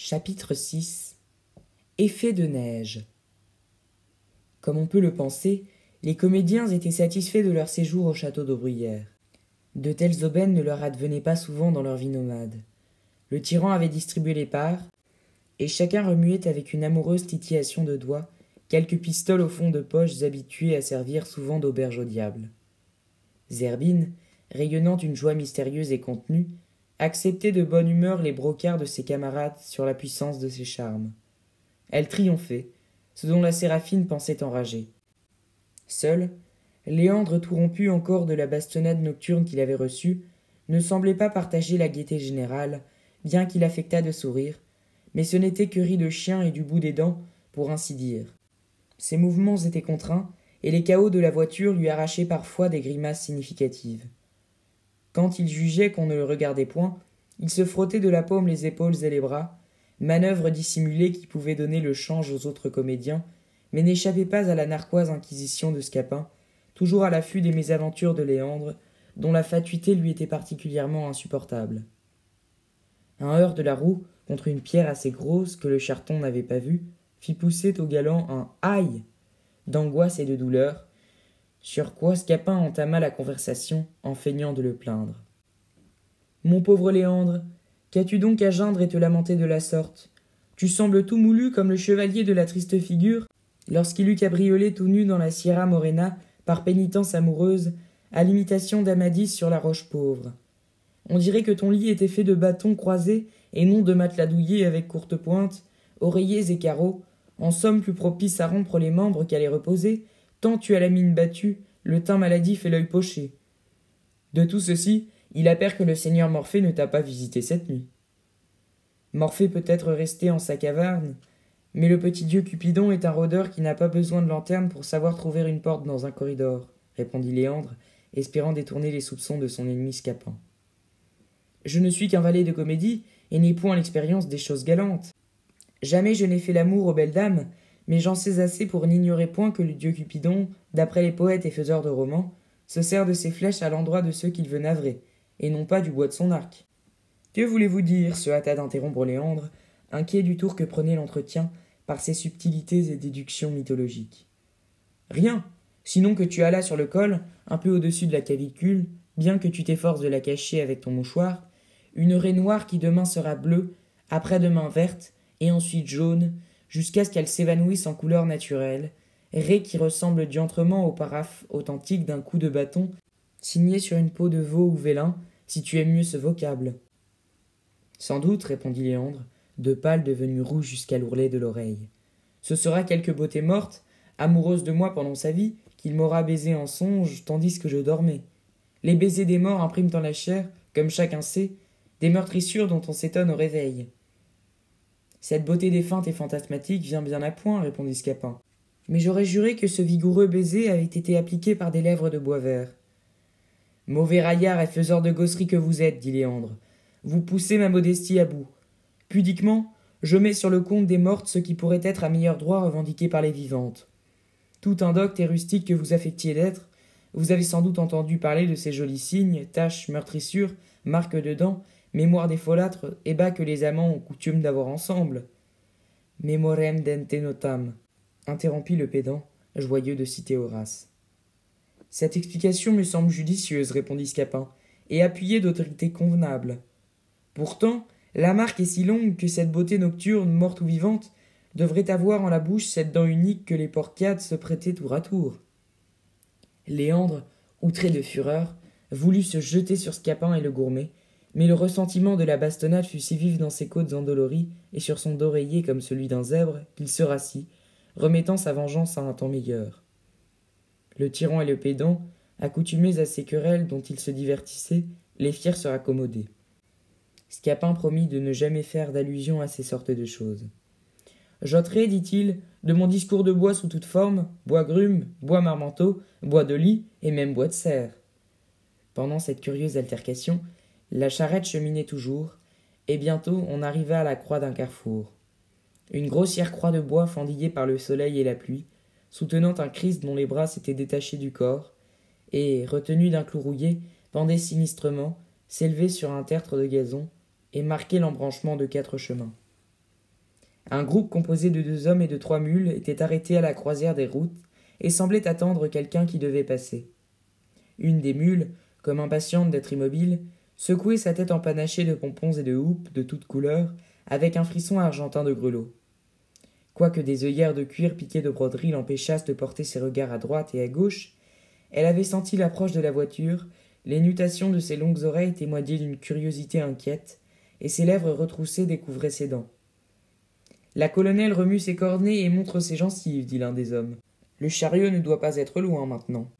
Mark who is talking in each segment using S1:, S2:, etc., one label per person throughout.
S1: Chapitre 6. Effet de neige. Comme on peut le penser, les comédiens étaient satisfaits de leur séjour au château de Bruyères. De telles aubaines ne leur advenaient pas souvent dans leur vie nomade. Le tyran avait distribué les parts, et chacun remuait avec une amoureuse titillation de doigts quelques pistoles au fond de poches habituées à servir souvent d'auberge au diable. Zerbine, rayonnant d'une joie mystérieuse et contenue, acceptait de bonne humeur les brocards de ses camarades sur la puissance de ses charmes. Elle triomphait, ce dont la Séraphine pensait enrager. Seul, Léandre, tout rompu encore de la bastonnade nocturne qu'il avait reçue, ne semblait pas partager la gaieté générale, bien qu'il affectât de sourire, mais ce n'était que ris de chien et du bout des dents, pour ainsi dire. Ses mouvements étaient contraints, et les cahots de la voiture lui arrachaient parfois des grimaces significatives. Quand il jugeait qu'on ne le regardait point, il se frottait de la paume les épaules et les bras, manœuvre dissimulée qui pouvait donner le change aux autres comédiens, mais n'échappait pas à la narquoise inquisition de Scapin, toujours à l'affût des mésaventures de Léandre, dont la fatuité lui était particulièrement insupportable. Un heurt de la roue contre une pierre assez grosse que le charton n'avait pas vue fit pousser au galant un « aïe » d'angoisse et de douleur, sur quoi Scapin entama la conversation en feignant de le plaindre. « Mon pauvre Léandre, qu'as-tu donc à geindre et te lamenter de la sorte? Tu sembles tout moulu comme le chevalier de la triste figure, lorsqu'il eut cabriolé tout nu dans la Sierra Morena par pénitence amoureuse, à l'imitation d'Amadis sur la Roche-Pauvre. On dirait que ton lit était fait de bâtons croisés et non de matelas douillés avec courtes pointes, oreillers et carreaux, en somme plus propice à rompre les membres qu'à les reposer, tant tu as la mine battue, le teint maladif et l'œil poché. De tout ceci, il appert que le seigneur Morphée ne t'a pas visité cette nuit. Morphée peut être resté en sa caverne, mais le petit dieu Cupidon est un rôdeur qui n'a pas besoin de lanterne pour savoir trouver une porte dans un corridor, répondit Léandre, espérant détourner les soupçons de son ennemi Scapin. Je ne suis qu'un valet de comédie, et n'ai point l'expérience des choses galantes. Jamais je n'ai fait l'amour aux belles dames, mais j'en sais assez pour n'ignorer point que le dieu Cupidon, d'après les poètes et faiseurs de romans, se sert de ses flèches à l'endroit de ceux qu'il veut navrer, et non pas du bois de son arc. Que voulez-vous dire se hâta d'interrompre Léandre, inquiet du tour que prenait l'entretien par ses subtilités et déductions mythologiques. Rien, sinon que tu as là sur le col, un peu au-dessus de la clavicule, bien que tu t'efforces de la cacher avec ton mouchoir, une raie noire qui demain sera bleue, après-demain verte, et ensuite jaune, jusqu'à ce qu'elle s'évanouisse en couleur naturelle, raie qui ressemble diantrement au paraphe authentique d'un coup de bâton signé sur une peau de veau ou vélin, si tu aimes mieux ce vocable. Sans doute, répondit Léandre, de pâle devenu rouge jusqu'à l'ourlet de l'oreille. Ce sera quelque beauté morte, amoureuse de moi pendant sa vie, qu'il m'aura baisé en songe tandis que je dormais. Les baisers des morts impriment en la chair, comme chacun sait, des meurtrissures dont on s'étonne au réveil. Cette beauté défunte et fantasmatique vient bien à point, répondit Scapin. Mais j'aurais juré que ce vigoureux baiser avait été appliqué par des lèvres de bois vert. Mauvais raillard et faiseur de gosseries que vous êtes, dit Léandre, vous poussez ma modestie à bout. Pudiquement, je mets sur le compte des mortes ce qui pourrait être à meilleur droit revendiqué par les vivantes. Tout indocte et rustique que vous affectiez d'être, vous avez sans doute entendu parler de ces jolis signes, taches, meurtrissures, marques de dents, mémoire des folâtres, ébats que les amants ont coutume d'avoir ensemble. Memorem dente notam, interrompit le pédant, joyeux de citer Horace. Cette explication me semble judicieuse, répondit Scapin, et appuyée d'autorité convenable. Pourtant, la marque est si longue que cette beauté nocturne, morte ou vivante, devrait avoir en la bouche cette dent unique que les porcades se prêtaient tour à tour. Léandre, outré de fureur, voulut se jeter sur Scapin et le gourmet, mais le ressentiment de la bastonnade fut si vif dans ses côtes endolories et sur son dos rayé comme celui d'un zèbre qu'il se rassit, remettant sa vengeance à un temps meilleur. Le tyran et le pédant, accoutumés à ces querelles dont ils se divertissaient, les firent se raccommoder. Scapin promit de ne jamais faire d'allusion à ces sortes de choses. J'ôterai, dit-il, de mon discours de bois sous toute forme, bois grume, bois marmenteau, bois de lit et même bois de serre. Pendant cette curieuse altercation, la charrette cheminait toujours, et bientôt on arriva à la croix d'un carrefour. Une grossière croix de bois fendillée par le soleil et la pluie, soutenant un Christ dont les bras s'étaient détachés du corps, et, retenu d'un clou rouillé, pendait sinistrement, s'élevait sur un tertre de gazon, et marquait l'embranchement de 4 chemins. Un groupe composé de 2 hommes et de 3 mules était arrêté à la croisière des routes et semblait attendre quelqu'un qui devait passer. Une des mules, comme impatiente d'être immobile, secouait sa tête empanachée de pompons et de houppes de toutes couleurs, avec un frisson argentin de grelots. Quoique des œillères de cuir piquées de broderies l'empêchassent de porter ses regards à droite et à gauche, elle avait senti l'approche de la voiture, les nutations de ses longues oreilles témoignaient d'une curiosité inquiète, et ses lèvres retroussées découvraient ses dents. La colonelle remue ses cornets et montre ses gencives, dit l'un des hommes. Le chariot ne doit pas être loin maintenant.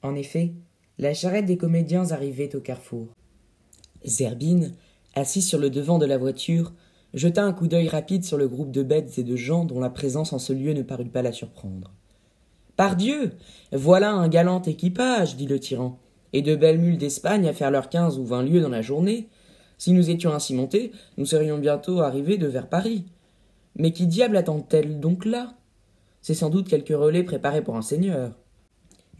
S1: En effet, la charrette des comédiens arrivait au carrefour. Zerbine, assis sur le devant de la voiture, jeta un coup d'œil rapide sur le groupe de bêtes et de gens dont la présence en ce lieu ne parut pas la surprendre. « Pardieu, voilà un galant équipage, dit le tyran, et de belles mules d'Espagne à faire leurs 15 ou 20 lieues dans la journée. Si nous étions ainsi montés, nous serions bientôt arrivés de vers Paris. Mais qui diable attend-elle donc là? C'est sans doute quelque relais préparé pour un seigneur. »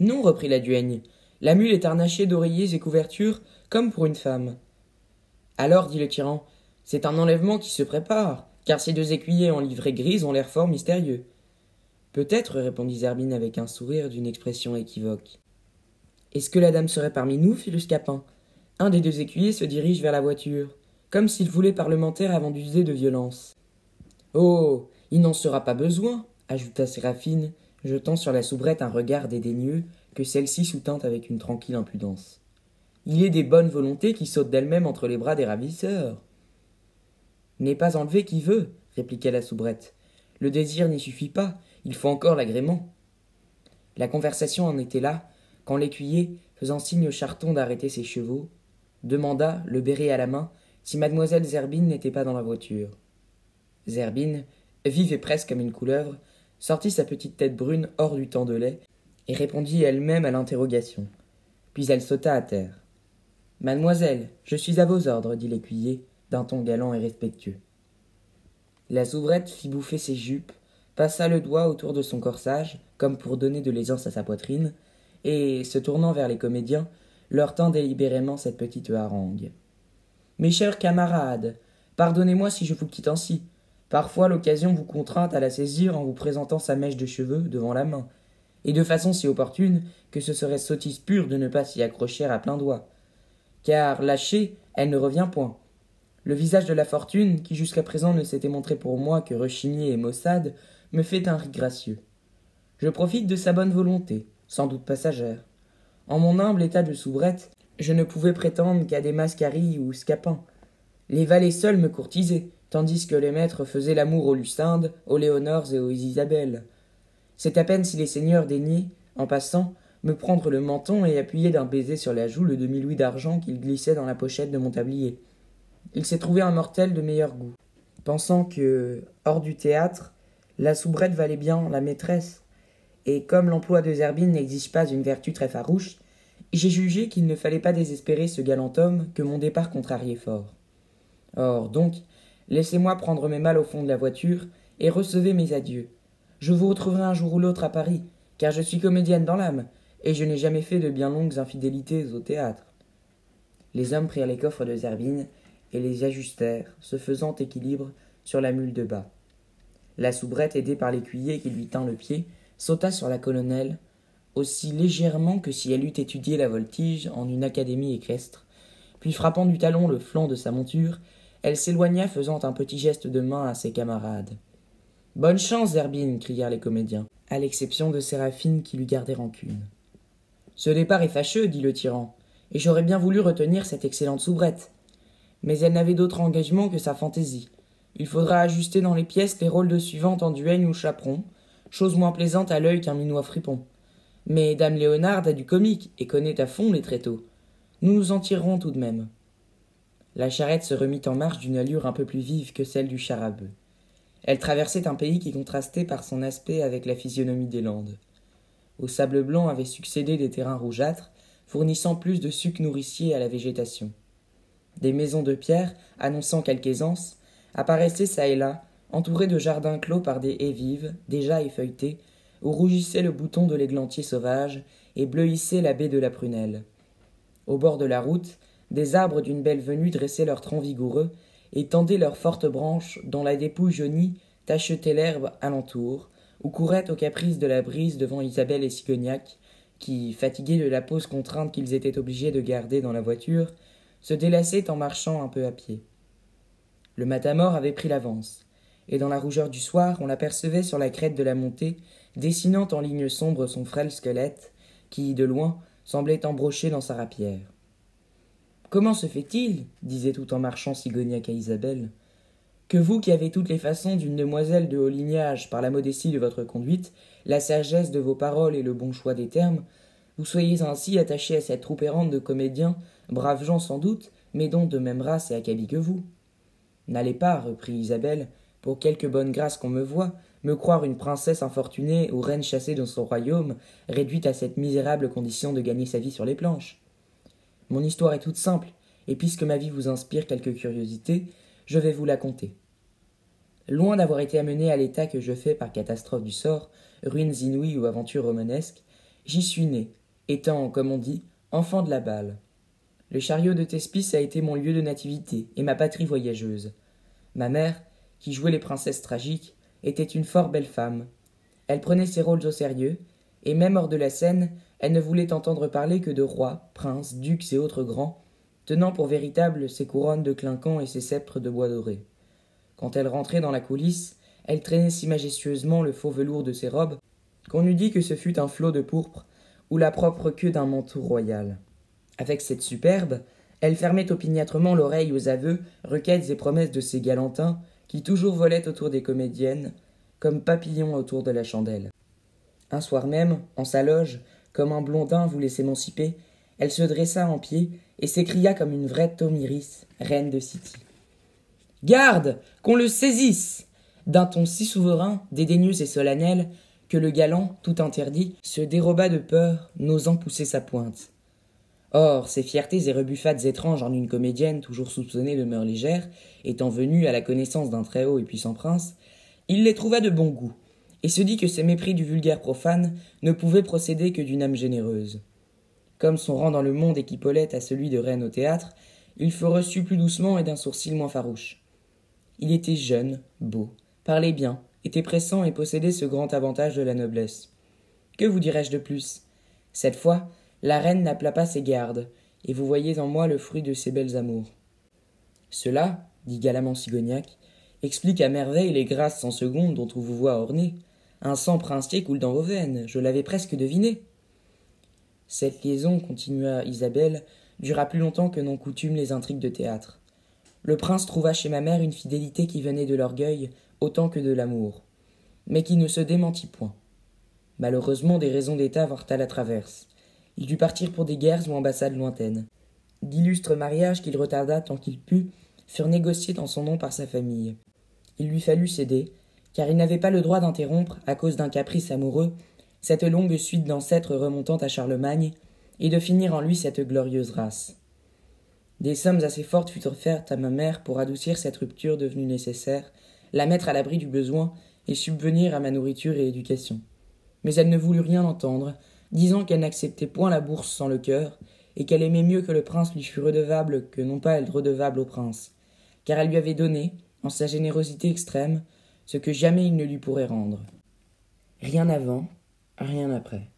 S1: « Non, reprit la duègne, la mule est harnachée d'oreillers et couvertures comme pour une femme. »« Alors, dit le tyran, c'est un enlèvement qui se prépare, car ces 2 écuyers en livrée grise ont l'air fort mystérieux. »« Peut-être, répondit Zerbine avec un sourire d'une expression équivoque. »« Est-ce que la dame serait parmi nous, fit le scapin. Un des 2 écuyers se dirige vers la voiture, comme s'il voulait parlementer avant d'user de violence. »« Oh, il n'en sera pas besoin, ajouta Séraphine, jetant sur la soubrette un regard dédaigneux que celle-ci soutint avec une tranquille impudence. Il est des bonnes volontés qui sautent d'elles-mêmes entre les bras des ravisseurs. N'est pas enlevé qui veut, répliqua la soubrette. Le désir n'y suffit pas, il faut encore l'agrément. La conversation en était là, quand l'écuyer, faisant signe au charton d'arrêter ses chevaux, demanda, le béret à la main, si mademoiselle Zerbine n'était pas dans la voiture. Zerbine, vive et presque comme une couleuvre, sortit sa petite tête brune hors du temps de lait et répondit elle-même à l'interrogation. Puis elle sauta à terre. « Mademoiselle, je suis à vos ordres, dit l'écuyer, d'un ton galant et respectueux. La soubrette fit bouffer ses jupes, passa le doigt autour de son corsage, comme pour donner de l'aisance à sa poitrine, et, se tournant vers les comédiens, leur tint délibérément cette petite harangue. « Mes chers camarades, pardonnez-moi si je vous quitte ainsi. Parfois l'occasion vous contraint à la saisir en vous présentant sa mèche de cheveux devant la main, et de façon si opportune que ce serait sottise pure de ne pas s'y accrocher à plein doigt. Car, lâchée, elle ne revient point. Le visage de la fortune, qui jusqu'à présent ne s'était montré pour moi que rechigné et maussade, me fait un riz gracieux. Je profite de sa bonne volonté, sans doute passagère. En mon humble état de soubrette, je ne pouvais prétendre qu'à des mascarilles ou scapins. Les valets seuls me courtisaient, tandis que les maîtres faisaient l'amour aux Lucindes, aux Léonores et aux Isabelles. C'est à peine si les seigneurs daignaient, en passant, me prendre le menton et appuyer d'un baiser sur la joue le demi-louis d'argent qu'il glissait dans la pochette de mon tablier. Il s'est trouvé un mortel de meilleur goût, pensant que, hors du théâtre, la soubrette valait bien la maîtresse, et comme l'emploi de Zerbine n'exige pas une vertu très farouche, j'ai jugé qu'il ne fallait pas désespérer ce galant homme que mon départ contrariait fort. Or, donc, laissez-moi prendre mes malles au fond de la voiture et recevez mes adieux. Je vous retrouverai un jour ou l'autre à Paris, car je suis comédienne dans l'âme, et je n'ai jamais fait de bien longues infidélités au théâtre. » Les hommes prirent les coffres de Zerbine et les ajustèrent, se faisant équilibre, sur la mule de bas. La soubrette, aidée par l'écuyer qui lui tint le pied, sauta sur la colonelle, aussi légèrement que si elle eût étudié la voltige en une académie équestre, puis frappant du talon le flanc de sa monture, elle s'éloigna faisant un petit geste de main à ses camarades. « Bonne chance, Zerbine !» crièrent les comédiens, à l'exception de Séraphine qui lui gardait rancune. « Ce départ est fâcheux, dit le tyran, et j'aurais bien voulu retenir cette excellente soubrette. Mais elle n'avait d'autre engagement que sa fantaisie. Il faudra ajuster dans les pièces les rôles de suivante en duègne ou chaperon, chose moins plaisante à l'œil qu'un minois fripon. Mais dame Léonarde a du comique et connaît à fond les tréteaux. Nous nous en tirerons tout de même. » La charrette se remit en marche d'une allure un peu plus vive que celle du char à bœuf. Elle traversait un pays qui contrastait par son aspect avec la physionomie des Landes. Au sable blanc avaient succédé des terrains rougeâtres, fournissant plus de suc nourricier à la végétation. Des maisons de pierre, annonçant quelque aisance, apparaissaient çà et là, entourées de jardins clos par des haies vives, déjà effeuilletées, où rougissait le bouton de l'églantier sauvage et bleuissait la baie de la prunelle. Au bord de la route, des arbres d'une belle venue dressaient leurs troncs vigoureux et tendaient leurs fortes branches dont la dépouille jaunie tachetait l'herbe alentour, ou couraient aux caprices de la brise devant Isabelle et Sigognac, qui, fatigués de la pause contrainte qu'ils étaient obligés de garder dans la voiture, se délassaient en marchant un peu à pied. Le matamor avait pris l'avance, et dans la rougeur du soir, on l'apercevait sur la crête de la montée, dessinant en lignes sombres son frêle squelette, qui, de loin, semblait embroché dans sa rapière. « Comment se fait-il, disait tout en marchant Sigognac à Isabelle, que vous qui avez toutes les façons d'une demoiselle de haut lignage par la modestie de votre conduite, la sagesse de vos paroles et le bon choix des termes, vous soyez ainsi attaché à cette troupe errante de comédiens, braves gens sans doute, mais dont de même race et acabit que vous. N'allez pas, reprit Isabelle, pour quelque bonne grâce qu'on me voie, me croire une princesse infortunée ou reine chassée dans son royaume, réduite à cette misérable condition de gagner sa vie sur les planches. Mon histoire est toute simple, et puisque ma vie vous inspire quelque curiosité, je vais vous la conter. Loin d'avoir été amené à l'état que je fais par catastrophe du sort, ruines inouïes ou aventures romanesques, j'y suis né, étant, comme on dit, enfant de la balle. Le chariot de Thespis a été mon lieu de nativité et ma patrie voyageuse. Ma mère, qui jouait les princesses tragiques, était une fort belle femme. Elle prenait ses rôles au sérieux, et même hors de la scène, elle ne voulait entendre parler que de rois, princes, ducs et autres grands, tenant pour véritables ses couronnes de clinquant et ses sceptres de bois doré. Quand elle rentrait dans la coulisse, elle traînait si majestueusement le faux velours de ses robes qu'on eût dit que ce fût un flot de pourpre ou la propre queue d'un manteau royal. Avec cette superbe, elle fermait opiniâtrement l'oreille aux aveux, requêtes et promesses de ces galantins qui toujours volaient autour des comédiennes, comme papillons autour de la chandelle. Un soir même, en sa loge, comme un blondin voulait s'émanciper, elle se dressa en pied et s'écria comme une vraie Tomiris, reine de City. « Garde, qu'on le saisisse !» d'un ton si souverain, dédaigneux et solennel, que le galant, tout interdit, se déroba de peur, n'osant pousser sa pointe. Or, ces fiertés et rebuffades étranges en une comédienne toujours soupçonnée de mœurs légères, étant venue à la connaissance d'un très haut et puissant prince, il les trouva de bon goût, et se dit que ces mépris du vulgaire profane ne pouvaient procéder que d'une âme généreuse. Comme son rang dans le monde équipolite à celui de reine au théâtre, il fut reçu plus doucement et d'un sourcil moins farouche. Il était jeune, beau, parlait bien, était pressant et possédait ce grand avantage de la noblesse. Que vous dirais-je de plus ? Cette fois, la reine n'appela pas ses gardes, et vous voyez en moi le fruit de ses belles amours. Cela, dit galamment Sigognac, explique à merveille les grâces sans seconde dont on vous voit orné. Un sang princier coule dans vos veines, je l'avais presque deviné. Cette liaison, continua Isabelle, dura plus longtemps que n'ont coutume les intrigues de théâtre. Le prince trouva chez ma mère une fidélité qui venait de l'orgueil autant que de l'amour, mais qui ne se démentit point. Malheureusement, des raisons d'État vinrent à la traverse. Il dut partir pour des guerres ou ambassades lointaines. D'illustres mariages qu'il retarda tant qu'il put furent négociés en son nom par sa famille. Il lui fallut céder, car il n'avait pas le droit d'interrompre, à cause d'un caprice amoureux, cette longue suite d'ancêtres remontant à Charlemagne, et de finir en lui cette glorieuse race. Des sommes assez fortes furent offertes à ma mère pour adoucir cette rupture devenue nécessaire, la mettre à l'abri du besoin et subvenir à ma nourriture et éducation. Mais elle ne voulut rien entendre, disant qu'elle n'acceptait point la bourse sans le cœur, et qu'elle aimait mieux que le prince lui fût redevable que non pas elle redevable au prince, car elle lui avait donné, en sa générosité extrême, ce que jamais il ne lui pourrait rendre. Rien avant, rien après.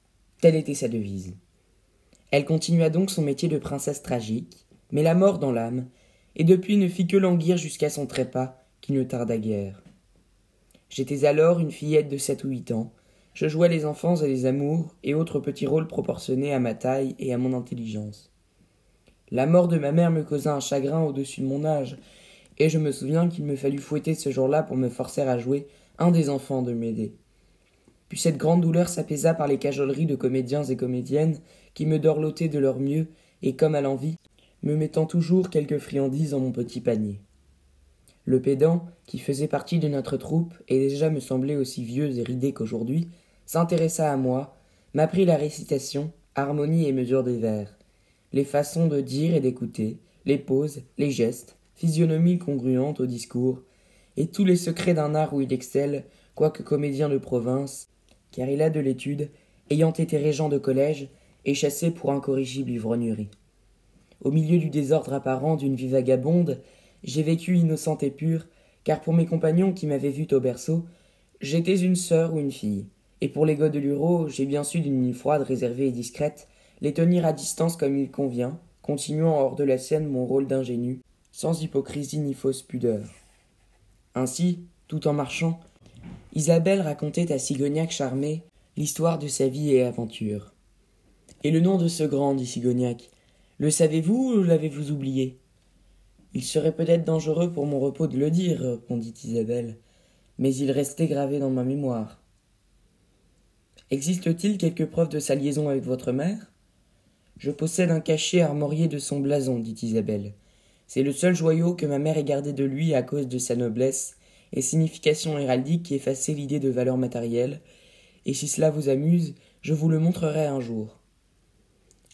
S1: Telle était sa devise. Elle continua donc son métier de princesse tragique, mais la mort dans l'âme, et depuis ne fit que languir jusqu'à son trépas, qui ne tarda guère. J'étais alors une fillette de 7 ou 8 ans, je jouais les enfants et les amours, et autres petits rôles proportionnés à ma taille et à mon intelligence. La mort de ma mère me causa un chagrin au-dessus de mon âge, et je me souviens qu'il me fallut fouetter ce jour-là pour me forcer à jouer un des enfants de Médée. Puis cette grande douleur s'apaisa par les cajoleries de comédiens et comédiennes qui me dorlotaient de leur mieux, et comme à l'envie, me mettant toujours quelques friandises dans mon petit panier. Le pédant, qui faisait partie de notre troupe, et déjà me semblait aussi vieux et ridé qu'aujourd'hui, s'intéressa à moi, m'apprit la récitation, harmonie et mesure des vers, les façons de dire et d'écouter, les poses, les gestes, physionomie congruente au discours, et tous les secrets d'un art où il excelle, quoique comédien de province, car il a de l'étude, ayant été régent de collège, et chassé pour incorrigible ivrognerie. Au milieu du désordre apparent d'une vie vagabonde, J'ai vécu innocente et pure, car pour mes compagnons qui m'avaient vu au berceau, j'étais une sœur ou une fille, et pour les Godelureau, j'ai bien su d'une nuit froide, réservée et discrète, les tenir à distance comme il convient, continuant hors de la scène mon rôle d'ingénu, sans hypocrisie ni fausse pudeur. Ainsi, tout en marchant, Isabelle racontait à Sigognac charmé l'histoire de sa vie et aventure. « Et le nom de ce grand, dit Sigognac, le savez-vous ou l'avez-vous oublié ?»« Il serait peut-être dangereux pour mon repos de le dire, répondit Isabelle, mais il restait gravé dans ma mémoire. Existe-t-il quelque preuve de sa liaison avec votre mère ? Je possède un cachet armorié de son blason, dit Isabelle. C'est le seul joyau que ma mère ait gardé de lui à cause de sa noblesse et signification héraldique qui effaçait l'idée de valeur matérielle, et si cela vous amuse, je vous le montrerai un jour.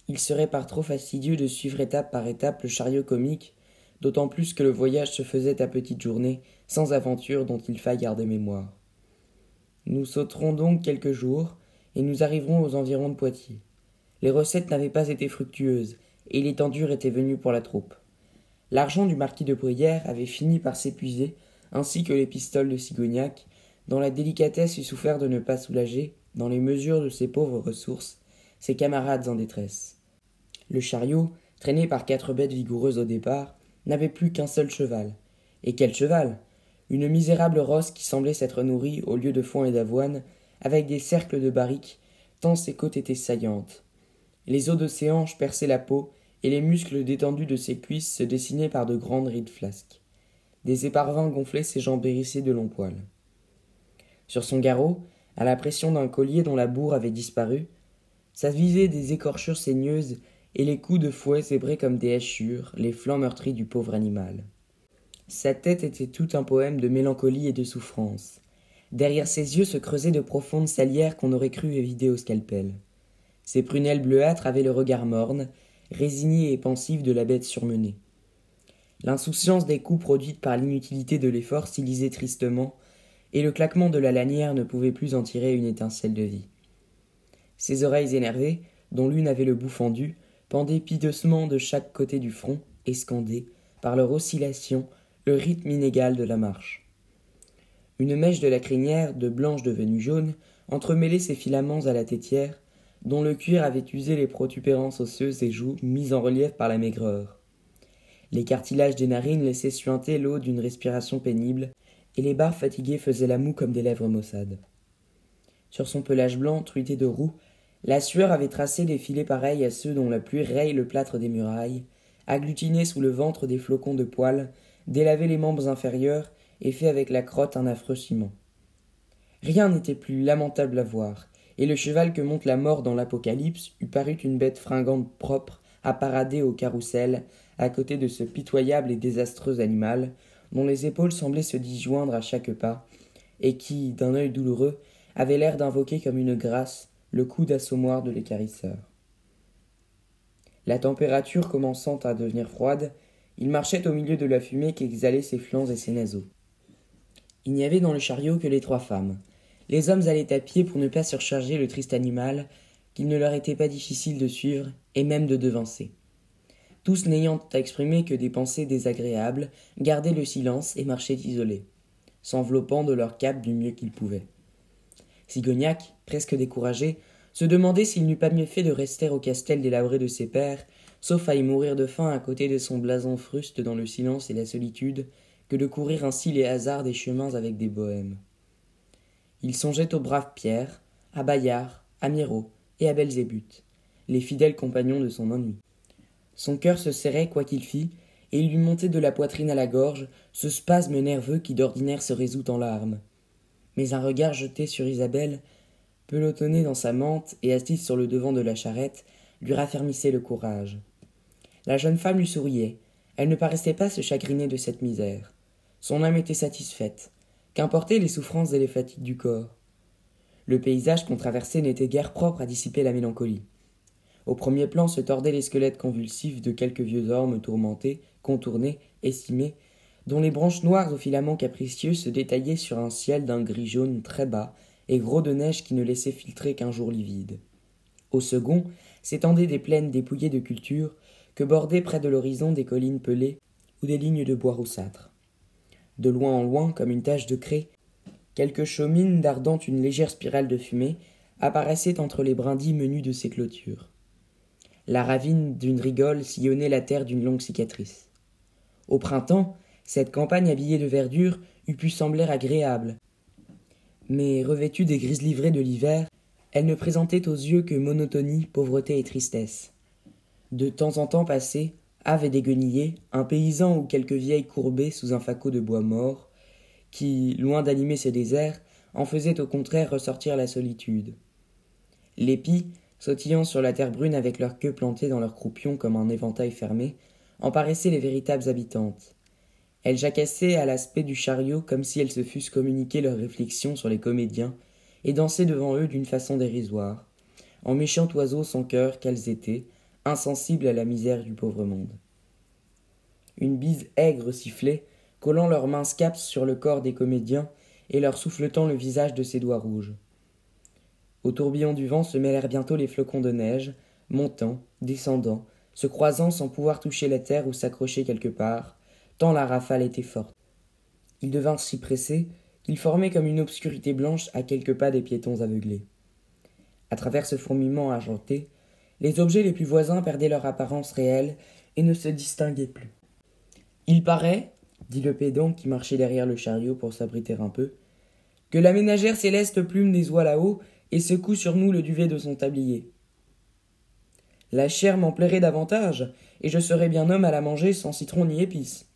S1: Il serait par trop fastidieux de suivre étape par étape le chariot comique, d'autant plus que le voyage se faisait à petites journées, sans aventure dont il faille garder mémoire. Nous sauterons donc quelques jours, et nous arriverons aux environs de Poitiers. Les recettes n'avaient pas été fructueuses, et les temps durs étaient venus pour la troupe. L'argent du marquis de Bruyères avait fini par s'épuiser, ainsi que les pistoles de Sigognac, dont la délicatesse eût souffert de ne pas soulager, dans les mesures de ses pauvres ressources, ses camarades en détresse. Le chariot, traîné par 4 bêtes vigoureuses au départ, n'avait plus qu'un seul cheval. Et quel cheval ? Une misérable rosse qui semblait s'être nourrie, au lieu de foin et d'avoine, avec des cercles de barriques, tant ses côtes étaient saillantes. Les os de ses hanches perçaient la peau, et les muscles détendus de ses cuisses se dessinaient par de grandes rides flasques. Des éparvins gonflaient ses jambes hérissées de longs poils. Sur son garrot, à la pression d'un collier dont la bourre avait disparu, s'avisaient des écorchures saigneuses et les coups de fouet zébrés comme des hachures, les flancs meurtris du pauvre animal. Sa tête était tout un poème de mélancolie et de souffrance. Derrière ses yeux se creusaient de profondes salières qu'on aurait cru évider au scalpel. Ses prunelles bleuâtres avaient le regard morne, résigné et pensif de la bête surmenée. L'insouciance des coups produite par l'inutilité de l'effort s'y lisait tristement, et le claquement de la lanière ne pouvait plus en tirer une étincelle de vie. Ses oreilles énervées, dont l'une avait le bout fendu, pendaient piteusement de chaque côté du front et scandaient, par leur oscillation, le rythme inégal de la marche. Une mèche de la crinière, de blanche devenue jaune, entremêlait ses filaments à la tétière, dont le cuir avait usé les protubérances osseuses et joues mises en relief par la maigreur. Les cartilages des narines laissaient suinter l'eau d'une respiration pénible, et les barres fatiguées faisaient la moue comme des lèvres maussades. Sur son pelage blanc, truité de roux, la sueur avait tracé des filets pareils à ceux dont la pluie raye le plâtre des murailles, agglutiné sous le ventre des flocons de poils, délavé les membres inférieurs et fait avec la crotte un affreux ciment. Rien n'était plus lamentable à voir, et le cheval que monte la mort dans l'Apocalypse eût paru une bête fringante propre à parader au carrousel à côté de ce pitoyable et désastreux animal, dont les épaules semblaient se disjoindre à chaque pas, et qui, d'un œil douloureux, avait l'air d'invoquer comme une grâce le coup d'assommoir de l'équarrisseur. La température commençant à devenir froide, il marchait au milieu de la fumée qu'exhalaient ses flancs et ses naseaux. Il n'y avait dans le chariot que les 3 femmes. Les hommes allaient à pied pour ne pas surcharger le triste animal, qu'il ne leur était pas difficile de suivre et même de devancer. Tous n'ayant à exprimer que des pensées désagréables, gardaient le silence et marchaient isolés, s'enveloppant de leur cape du mieux qu'ils pouvaient. Sigognac, presque découragé, se demandait s'il n'eût pas mieux fait de rester au castel délabré de ses pères, sauf à y mourir de faim à côté de son blason fruste dans le silence et la solitude, que de courir ainsi les hasards des chemins avec des bohèmes. Il songeait aux braves Pierre, à Bayard, à Miraut et à Belzébuth, les fidèles compagnons de son ennui. Son cœur se serrait quoi qu'il fît, et il lui montait de la poitrine à la gorge ce spasme nerveux qui d'ordinaire se résout en larmes. Mais un regard jeté sur Isabelle, pelotonnée dans sa mante et assise sur le devant de la charrette, lui raffermissait le courage. La jeune femme lui souriait. Elle ne paraissait pas se chagriner de cette misère. Son âme était satisfaite. Qu'importaient les souffrances et les fatigues du corps ? Le paysage qu'on traversait n'était guère propre à dissiper la mélancolie. Au premier plan se tordaient les squelettes convulsifs de quelques vieux ormes tourmentés, contournés, estimés, dont les branches noires aux filaments capricieux se détaillaient sur un ciel d'un gris jaune très bas et gros de neige qui ne laissait filtrer qu'un jour livide. Au second s'étendaient des plaines dépouillées de culture, que bordaient près de l'horizon des collines pelées, ou des lignes de bois roussâtre. De loin en loin, comme une tache de craie, quelques chaumines dardant une légère spirale de fumée apparaissaient entre les brindilles menues de ces clôtures. La ravine d'une rigole sillonnait la terre d'une longue cicatrice. Au printemps, cette campagne habillée de verdure eût pu sembler agréable, mais revêtue des grises livrées de l'hiver, elle ne présentait aux yeux que monotonie, pauvreté et tristesse. De temps en temps passé, have et déguenillé, un paysan ou quelques vieilles courbées sous un faco de bois mort, qui, loin d'animer ces déserts, en faisaient au contraire ressortir la solitude. Les pies, sautillant sur la terre brune avec leurs queues plantées dans leurs croupions comme un éventail fermé, en paraissaient les véritables habitantes. Elles jacassaient à l'aspect du chariot comme si elles se fussent communiqué leurs réflexions sur les comédiens, et dansaient devant eux d'une façon dérisoire, en méchants oiseaux sans cœur qu'elles étaient, insensibles à la misère du pauvre monde. Une bise aigre sifflait, collant leurs minces capes sur le corps des comédiens et leur souffletant le visage de ses doigts rouges. Au tourbillon du vent se mêlèrent bientôt les flocons de neige, montant, descendant, se croisant sans pouvoir toucher la terre ou s'accrocher quelque part, tant la rafale était forte. Ils devinrent si pressés qu'ils formaient comme une obscurité blanche à quelques pas des piétons aveuglés. À travers ce fourmillement argenté, les objets les plus voisins perdaient leur apparence réelle et ne se distinguaient plus. « Il paraît, dit le pédant qui marchait derrière le chariot pour s'abriter un peu, que la ménagère céleste plume des oies là-haut et secoue sur nous le duvet de son tablier. La chair m'en plairait davantage, et je serais bien homme à la manger sans citron ni épices.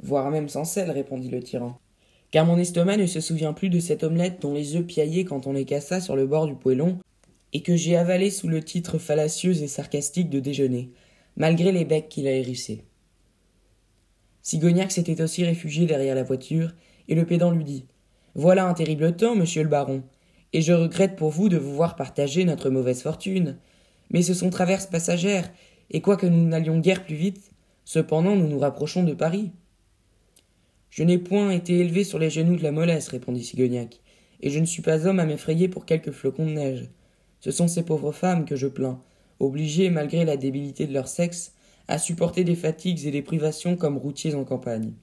S1: Voire même sans sel, répondit le tyran, car mon estomac ne se souvient plus de cette omelette dont les œufs piaillaient quand on les cassa sur le bord du poêlon, et que j'ai avalé sous le titre fallacieux et sarcastique de déjeuner, malgré les becs qu'il a hérissés. Sigognac s'était aussi réfugié derrière la voiture, et le pédant lui dit « Voilà un terrible temps, monsieur le baron, et je regrette pour vous de vous voir partager notre mauvaise fortune. Mais ce sont traverses passagères, et quoique nous n'allions guère plus vite, cependant nous nous rapprochons de Paris. » « Je n'ai point été élevé sur les genoux de la mollesse, répondit Sigognac, et je ne suis pas homme à m'effrayer pour quelques flocons de neige. Ce sont ces pauvres femmes que je plains, obligées, malgré la débilité de leur sexe, à supporter des fatigues et des privations comme routiers en campagne.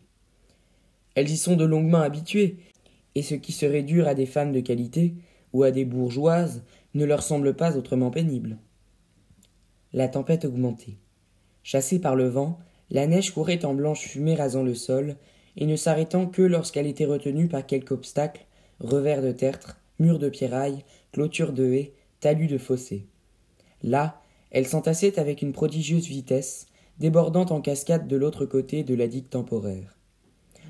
S1: Elles y sont de longue main habituées, et ce qui serait dur à des femmes de qualité, ou à des bourgeoises, ne leur semble pas autrement pénible. La tempête augmentait. Chassée par le vent, la neige courait en blanche fumée rasant le sol, et ne s'arrêtant que lorsqu'elle était retenue par quelque obstacle, revers de tertre, mur de pierraille, clôture de haies, talus de fossés. Là, elle s'entassait avec une prodigieuse vitesse, débordant en cascade de l'autre côté de la digue temporaire.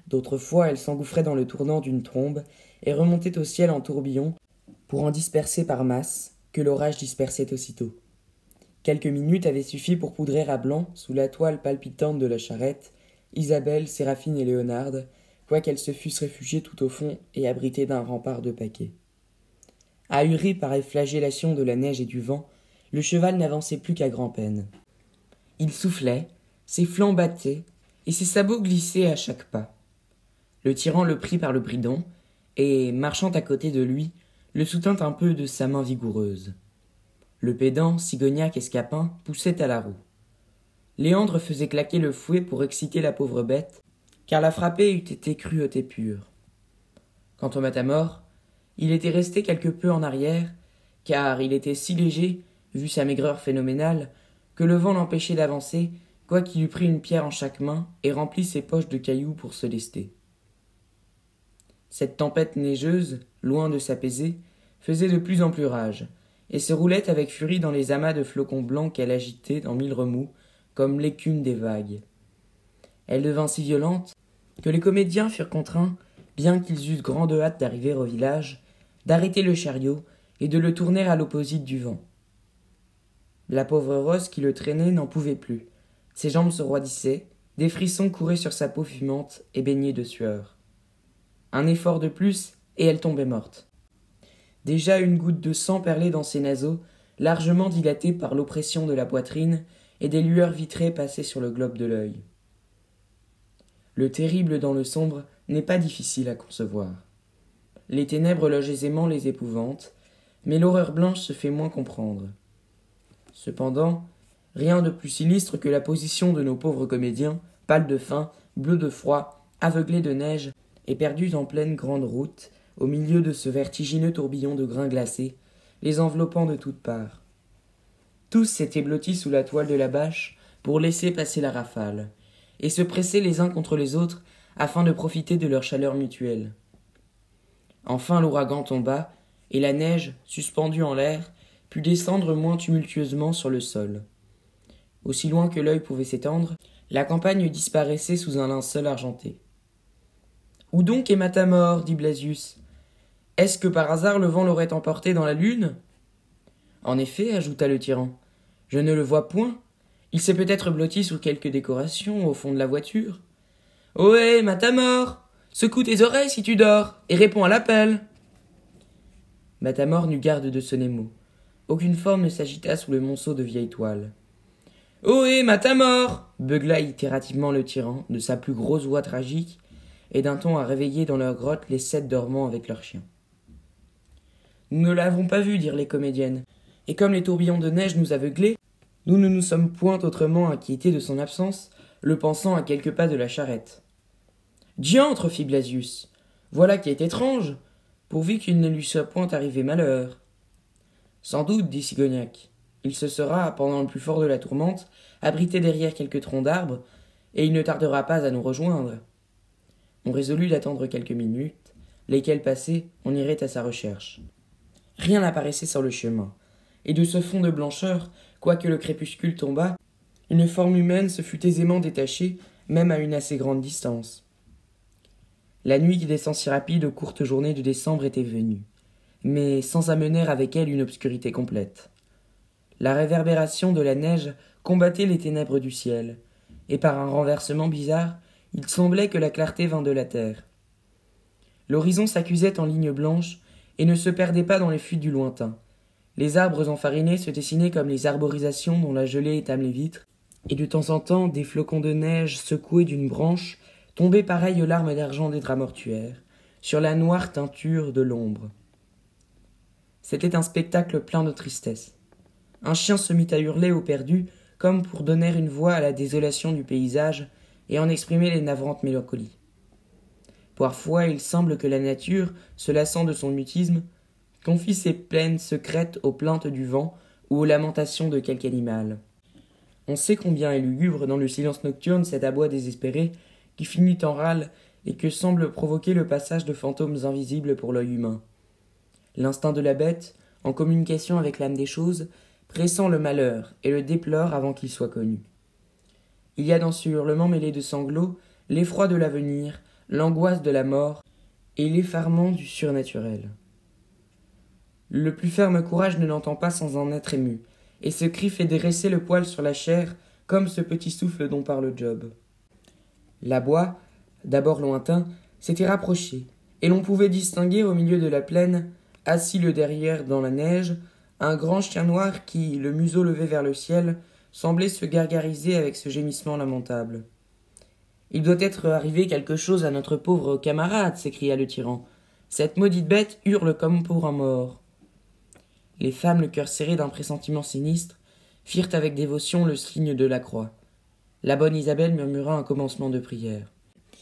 S1: D'autres fois, elle s'engouffrait dans le tournant d'une trombe et remontait au ciel en tourbillon pour en disperser par masse, que l'orage dispersait aussitôt. Quelques minutes avaient suffi pour poudrer à blanc, sous la toile palpitante de la charrette, Isabelle, Séraphine et Léonarde, quoiqu'elles se fussent réfugiées tout au fond et abritées d'un rempart de paquets. Ahuri par les flagellations de la neige et du vent, le cheval n'avançait plus qu'à grand-peine. Il soufflait, ses flancs battaient, et ses sabots glissaient à chaque pas. Le tyran le prit par le bridon, et, marchant à côté de lui, le soutint un peu de sa main vigoureuse. Le pédant, Sigognac et Scapin poussaient à la roue. Léandre faisait claquer le fouet pour exciter la pauvre bête, car la frapper eût été cruauté pure. Quant au matamor, il était resté quelque peu en arrière, car il était si léger, vu sa maigreur phénoménale, que le vent l'empêchait d'avancer, quoiqu'il eût pris une pierre en chaque main et rempli ses poches de cailloux pour se lester. Cette tempête neigeuse, loin de s'apaiser, faisait de plus en plus rage, et se roulait avec furie dans les amas de flocons blancs qu'elle agitait en mille remous, comme l'écume des vagues. Elle devint si violente que les comédiens furent contraints, bien qu'ils eussent grande hâte d'arriver au village, d'arrêter le chariot et de le tourner à l'opposite du vent. La pauvre Rose qui le traînait n'en pouvait plus. Ses jambes se roidissaient, des frissons couraient sur sa peau fumante et baignée de sueur. Un effort de plus, et elle tombait morte. Déjà une goutte de sang perlait dans ses naseaux, largement dilatée par l'oppression de la poitrine, et des lueurs vitrées passaient sur le globe de l'œil. Le terrible dans le sombre n'est pas difficile à concevoir. Les ténèbres logent aisément les épouvantes, mais l'horreur blanche se fait moins comprendre. Cependant, rien de plus sinistre que la position de nos pauvres comédiens, pâles de faim, bleus de froid, aveuglés de neige, et perdus en pleine grande route, au milieu de ce vertigineux tourbillon de grains glacés, les enveloppant de toutes parts. Tous s'étaient blottis sous la toile de la bâche pour laisser passer la rafale, et se pressaient les uns contre les autres afin de profiter de leur chaleur mutuelle. Enfin l'ouragan tomba, et la neige, suspendue en l'air, put descendre moins tumultueusement sur le sol. Aussi loin que l'œil pouvait s'étendre, la campagne disparaissait sous un linceul argenté. « Où donc est Matamor » dit Blasius. « Est-ce que par hasard le vent l'aurait emporté dans la lune ?» En effet, ajouta le tyran, je ne le vois point. Il s'est peut-être blotti sous quelque décoration au fond de la voiture. « Ohé, Matamor, secoue tes oreilles si tu dors, et réponds à l'appel !» Matamor n'eut garde de sonner mot. Aucune forme ne s'agita sous le monceau de vieille toile. « Ohé, Matamor !» beugla itérativement le tyran, de sa plus grosse voix tragique, et d'un ton à réveiller dans leur grotte les 7 dormants avec leurs chiens. Nous ne l'avons pas vu, dirent les comédiennes, et comme les tourbillons de neige nous aveuglaient, nous ne nous sommes point autrement inquiétés de son absence, le pensant à quelques pas de la charrette. Diantre, fit Blasius, voilà qui est étrange, pourvu qu'il ne lui soit point arrivé malheur. Sans doute, dit Cigognac, il se sera, pendant le plus fort de la tourmente, abrité derrière quelques troncs d'arbres, et il ne tardera pas à nous rejoindre. On résolut d'attendre quelques minutes, lesquelles passées, on irait à sa recherche. Rien n'apparaissait sur le chemin, et de ce fond de blancheur, quoique le crépuscule tombât, une forme humaine se fût aisément détachée, même à une assez grande distance. La nuit qui descend si rapide aux courtes journées de décembre était venue, mais sans amener avec elle une obscurité complète. La réverbération de la neige combattait les ténèbres du ciel, et par un renversement bizarre, il semblait que la clarté vînt de la terre. L'horizon s'accusait en lignes blanches et ne se perdait pas dans les fuites du lointain. Les arbres enfarinés se dessinaient comme les arborisations dont la gelée étame les vitres, et de temps en temps des flocons de neige secoués d'une branche tombaient pareilles aux larmes d'argent des draps mortuaires, sur la noire teinture de l'ombre. C'était un spectacle plein de tristesse. Un chien se mit à hurler au perdu, comme pour donner une voix à la désolation du paysage et en exprimer les navrantes mélancolies. Parfois, il semble que la nature, se lassant de son mutisme, confie ses plaines secrètes aux plaintes du vent ou aux lamentations de quelque animal. On sait combien est lugubre dans le silence nocturne cet aboi désespéré qui finit en râle et que semble provoquer le passage de fantômes invisibles pour l'œil humain. L'instinct de la bête, en communication avec l'âme des choses, pressent le malheur et le déplore avant qu'il soit connu. Il y a dans ce hurlement mêlé de sanglots l'effroi de l'avenir, l'angoisse de la mort et l'effarement du surnaturel. Le plus ferme courage ne l'entend pas sans en être ému, et ce cri fait dresser le poil sur la chair comme ce petit souffle dont parle Job. L'aboi, d'abord lointain, s'était rapproché, et l'on pouvait distinguer au milieu de la plaine, assis le derrière dans la neige, un grand chien noir qui, le museau levé vers le ciel, semblait se gargariser avec ce gémissement lamentable. « Il doit être arrivé quelque chose à notre pauvre camarade, s'écria le tyran. Cette maudite bête hurle comme pour un mort. Les femmes, le cœur serré d'un pressentiment sinistre, firent avec dévotion le signe de la croix. La bonne Isabelle murmura un commencement de prière.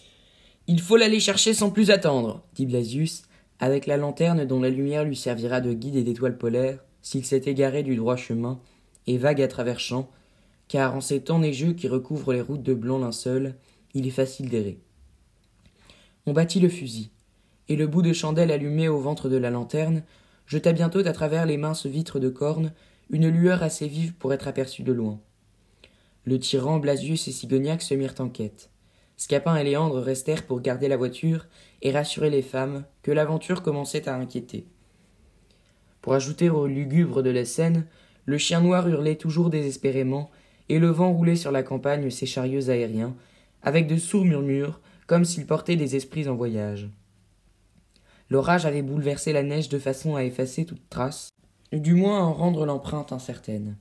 S1: « Il faut l'aller chercher sans plus attendre, dit Blasius, avec la lanterne dont la lumière lui servira de guide et d'étoile polaire, s'il s'est égaré du droit chemin, et vague à travers champs, car en ces temps neigeux qui recouvrent les routes de blanc linceul, il est facile d'errer. On battit le fusil, et le bout de chandelle allumé au ventre de la lanterne jeta bientôt à travers les minces vitres de corne une lueur assez vive pour être aperçue de loin. Le tyran, Blasius et Cigognac se mirent en quête. Scapin et Léandre restèrent pour garder la voiture et rassurer les femmes que l'aventure commençait à inquiéter. Pour ajouter au lugubre de la scène, le chien noir hurlait toujours désespérément, et le vent roulait sur la campagne ses chariots aériens, avec de sourds murmures, comme s'il portait des esprits en voyage. L'orage avait bouleversé la neige de façon à effacer toute trace, du moins à en rendre l'empreinte incertaine.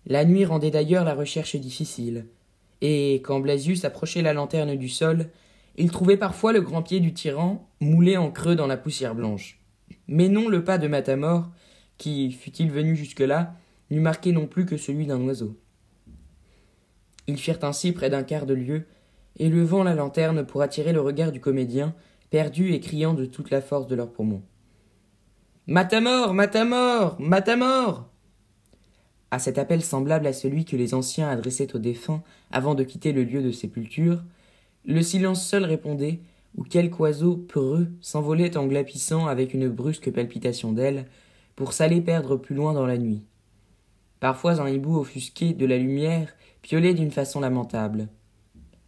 S1: La nuit rendait d'ailleurs la recherche difficile, et, quand Blasius approchait la lanterne du sol, il trouvait parfois le grand pied du tyran moulé en creux dans la poussière blanche. Mais non le pas de Matamor, qui, fût-il venu jusque-là, n'eût marqué non plus que celui d'un oiseau. Ils firent ainsi près d'un quart de lieue, élevant la lanterne pour attirer le regard du comédien, perdu et criant de toute la force de leurs poumons. Matamor, Matamor, Matamor! À cet appel semblable à celui que les anciens adressaient aux défunts avant de quitter le lieu de sépulture, le silence seul répondait, ou quelque oiseau peureux s'envolait en glapissant avec une brusque palpitation d'ailes pour s'aller perdre plus loin dans la nuit. Parfois un hibou offusqué de la lumière piaulait d'une façon lamentable.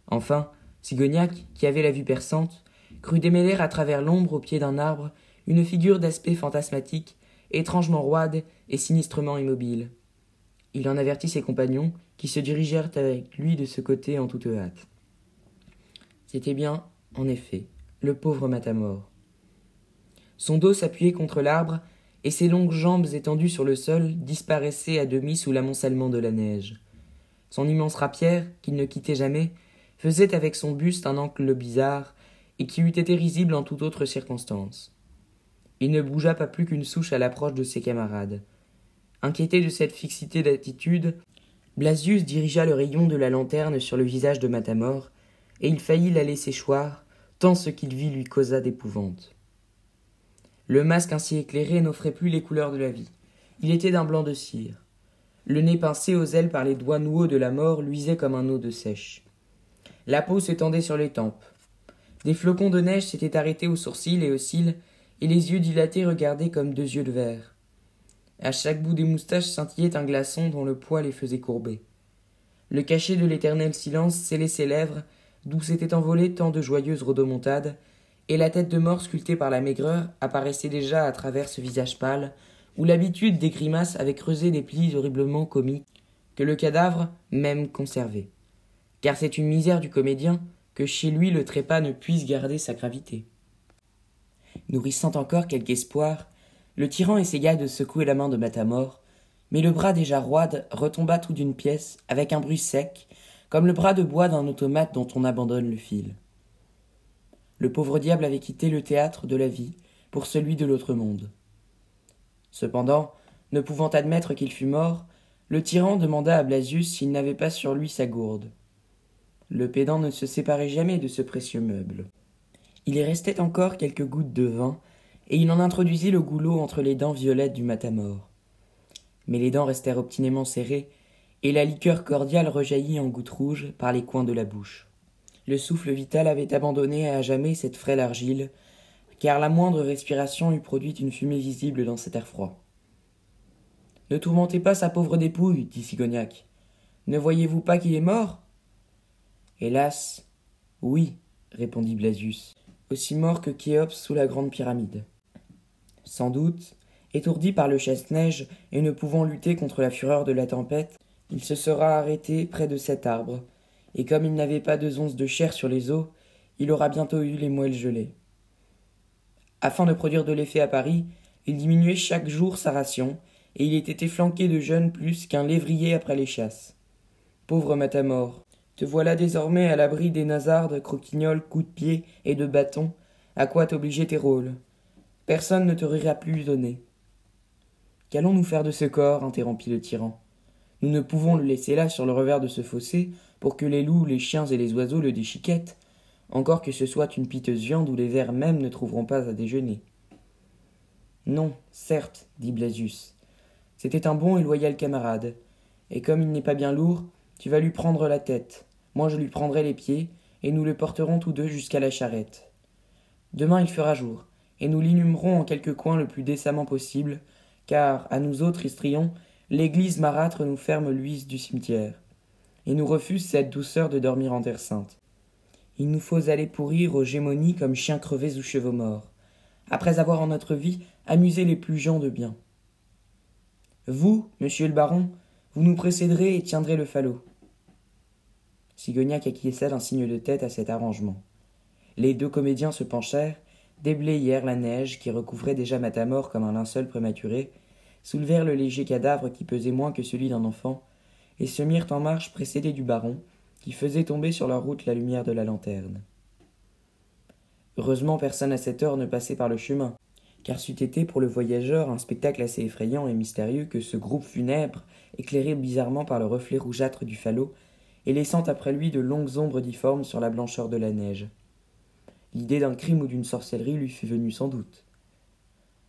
S1: Enfin, Sigognac, qui avait la vue perçante, crut démêler à travers l'ombre au pied d'un arbre une figure d'aspect fantasmatique, étrangement roide et sinistrement immobile. Il en avertit ses compagnons, qui se dirigèrent avec lui de ce côté en toute hâte. C'était bien, en effet, le pauvre Matamor. Son dos s'appuyait contre l'arbre, et ses longues jambes étendues sur le sol disparaissaient à demi sous l'amoncellement de la neige. Son immense rapière, qu'il ne quittait jamais, faisait avec son buste un angle bizarre, et qui eût été risible en toute autre circonstance. Il ne bougea pas plus qu'une souche à l'approche de ses camarades. Inquiété de cette fixité d'attitude, Blasius dirigea le rayon de la lanterne sur le visage de Matamor, et il faillit la laisser choir, tant ce qu'il vit lui causa d'épouvante. Le masque ainsi éclairé n'offrait plus les couleurs de la vie. Il était d'un blanc de cire. Le nez pincé aux ailes par les doigts noueux de la mort luisait comme un eau de sèche. La peau s'étendait sur les tempes. Des flocons de neige s'étaient arrêtés aux sourcils et aux cils, et les yeux dilatés regardaient comme deux yeux de verre. À chaque bout des moustaches scintillait un glaçon dont le poids les faisait courber. Le cachet de l'éternel silence scellait ses lèvres, d'où s'étaient envolées tant de joyeuses rodomontades, et la tête de mort sculptée par la maigreur apparaissait déjà à travers ce visage pâle, où l'habitude des grimaces avait creusé des plis horriblement comiques, que le cadavre même conservait. Car c'est une misère du comédien que chez lui le trépas ne puisse garder sa gravité. Nourrissant encore quelque espoir, le tyran essaya de secouer la main de Matamor, mais le bras déjà roide retomba tout d'une pièce avec un bruit sec, comme le bras de bois d'un automate dont on abandonne le fil. Le pauvre diable avait quitté le théâtre de la vie pour celui de l'autre monde. Cependant, ne pouvant admettre qu'il fût mort, le tyran demanda à Blasius s'il n'avait pas sur lui sa gourde. Le pédant ne se séparait jamais de ce précieux meuble. Il y restait encore quelques gouttes de vin, et il en introduisit le goulot entre les dents violettes du Matamor. Mais les dents restèrent obstinément serrées, et la liqueur cordiale rejaillit en gouttes rouges par les coins de la bouche. Le souffle vital avait abandonné à jamais cette frêle argile, car la moindre respiration eût produit une fumée visible dans cet air froid. « Ne tourmentez pas sa pauvre dépouille, dit Sigognac. Ne voyez-vous pas qu'il est mort ?» Hélas, oui, répondit Blasius, aussi mort que Khéops sous la grande pyramide. Sans doute, étourdi par le chasse-neige et ne pouvant lutter contre la fureur de la tempête, il se sera arrêté près de cet arbre, et comme il n'avait pas 2 onces de chair sur les os, il aura bientôt eu les moelles gelées. Afin de produire de l'effet à Paris, il diminuait chaque jour sa ration, et il était flanqué de jeûnes plus qu'un lévrier après les chasses. Pauvre Matamor, te voilà désormais à l'abri des nasardes, croquignoles, coups de pied et de bâton, à quoi t'obliger tes rôles. Personne ne te rira plus donné. Qu'allons-nous faire de ce corps interrompit le tyran. Nous ne pouvons le laisser là sur le revers de ce fossé pour que les loups, les chiens et les oiseaux le déchiquettent, encore que ce soit une piteuse viande où les vers même ne trouveront pas à déjeuner. Non, certes, dit Blasius. C'était un bon et loyal camarade, et comme il n'est pas bien lourd, tu vas lui prendre la tête, moi je lui prendrai les pieds, et nous le porterons tous deux jusqu'à la charrette. Demain il fera jour, et nous l'inhumerons en quelque coin le plus décemment possible, car, à nous autres histrions, l'église marâtre nous ferme l'huisse du cimetière, et nous refuse cette douceur de dormir en terre sainte. Il nous faut aller pourrir aux gémonies comme chiens crevés ou chevaux morts, après avoir en notre vie amusé les plus gens de bien. Vous, monsieur le baron, vous nous précéderez et tiendrez le falot. Sigognac acquiesça d'un signe de tête à cet arrangement. Les 2 comédiens se penchèrent, déblayèrent la neige qui recouvrait déjà Matamor comme un linceul prématuré, soulevèrent le léger cadavre qui pesait moins que celui d'un enfant, et se mirent en marche précédés du baron, qui faisait tomber sur leur route la lumière de la lanterne. Heureusement personne à cette heure ne passait par le chemin, car c'eût été pour le voyageur un spectacle assez effrayant et mystérieux que ce groupe funèbre, éclairé bizarrement par le reflet rougeâtre du falot, et laissant après lui de longues ombres difformes sur la blancheur de la neige. L'idée d'un crime ou d'une sorcellerie lui fut venue sans doute.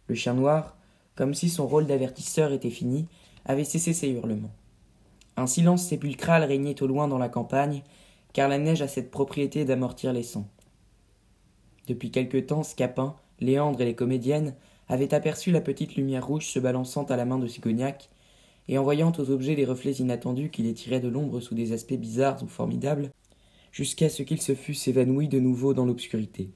S1: Le chien noir, comme si son rôle d'avertisseur était fini, avait cessé ses hurlements. Un silence sépulcral régnait au loin dans la campagne, car la neige a cette propriété d'amortir les sons. Depuis quelque temps, Scapin, Léandre et les comédiennes avaient aperçu la petite lumière rouge se balançant à la main de Sigognac, et en voyant aux objets les reflets inattendus qui les tiraient de l'ombre sous des aspects bizarres ou formidables, jusqu'à ce qu'ils se fussent évanouis de nouveau dans l'obscurité.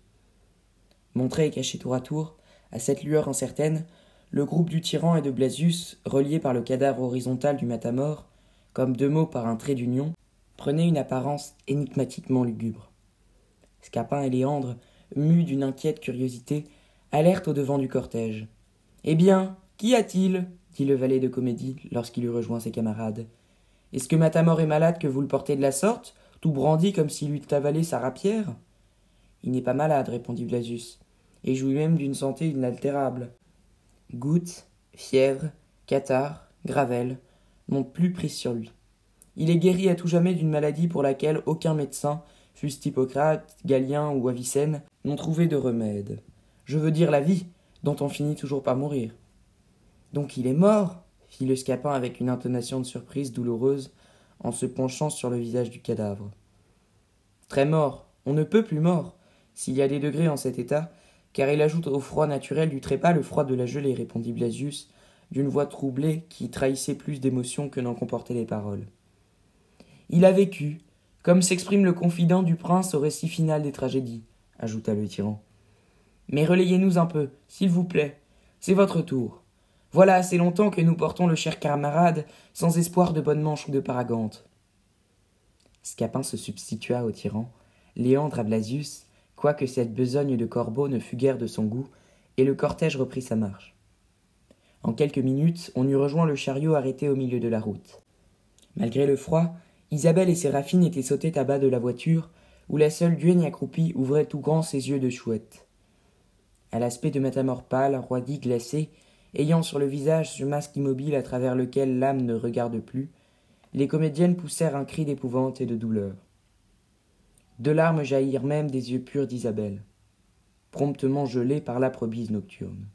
S1: Montré et caché tour à tour, à cette lueur incertaine, le groupe du tyran et de Blasius, reliés par le cadavre horizontal du matamore, comme deux mots par un trait d'union, prenait une apparence énigmatiquement lugubre. Scapin et Léandre, mus d'une inquiète curiosité, allèrent au-devant du cortège. « Eh bien, qu'y a-t-il » dit le valet de comédie lorsqu'il eut rejoint ses camarades. « Est-ce que Matamore est malade que vous le portez de la sorte, tout brandi comme s'il eût avalé sa rapière ?»« Il n'est pas malade, répondit Blasius, et jouit même d'une santé inaltérable. Gouttes, fièvre, catarrhe, gravelle n'ont plus prise sur lui. Il est guéri à tout jamais d'une maladie pour laquelle aucun médecin, fût-ce Hippocrate, Galien ou Avicenne, n'ont trouvé de remède. Je veux dire la vie, dont on finit toujours par mourir. »« Donc il est mort ?» fit le Scapin avec une intonation de surprise douloureuse en se penchant sur le visage du cadavre. « Très mort, on ne peut plus mort, s'il y a des degrés en cet état, car il ajoute au froid naturel du trépas le froid de la gelée, répondit Blasius, d'une voix troublée qui trahissait plus d'émotion que n'en comportaient les paroles. Il a vécu, comme s'exprime le confident du prince au récit final des tragédies, ajouta le tyran. Mais relayez-nous un peu, s'il vous plaît. C'est votre tour. Voilà assez longtemps que nous portons le cher camarade sans espoir de bonne manche ou de paragante. Scapin se substitua au tyran, Léandre à Blasius, quoique cette besogne de corbeau ne fût guère de son goût, et le cortège reprit sa marche. En quelques minutes, on eut rejoint le chariot arrêté au milieu de la route. Malgré le froid, Isabelle et Séraphine étaient sautées à bas de la voiture, où la seule duègne accroupie ouvrait tout grands ses yeux de chouette. À l'aspect de Matamore pâle, roidi, glacé, ayant sur le visage ce masque immobile à travers lequel l'âme ne regarde plus, les comédiennes poussèrent un cri d'épouvante et de douleur. 2 larmes jaillirent même des yeux purs d'Isabelle, promptement gelées par l'âpre bise nocturne.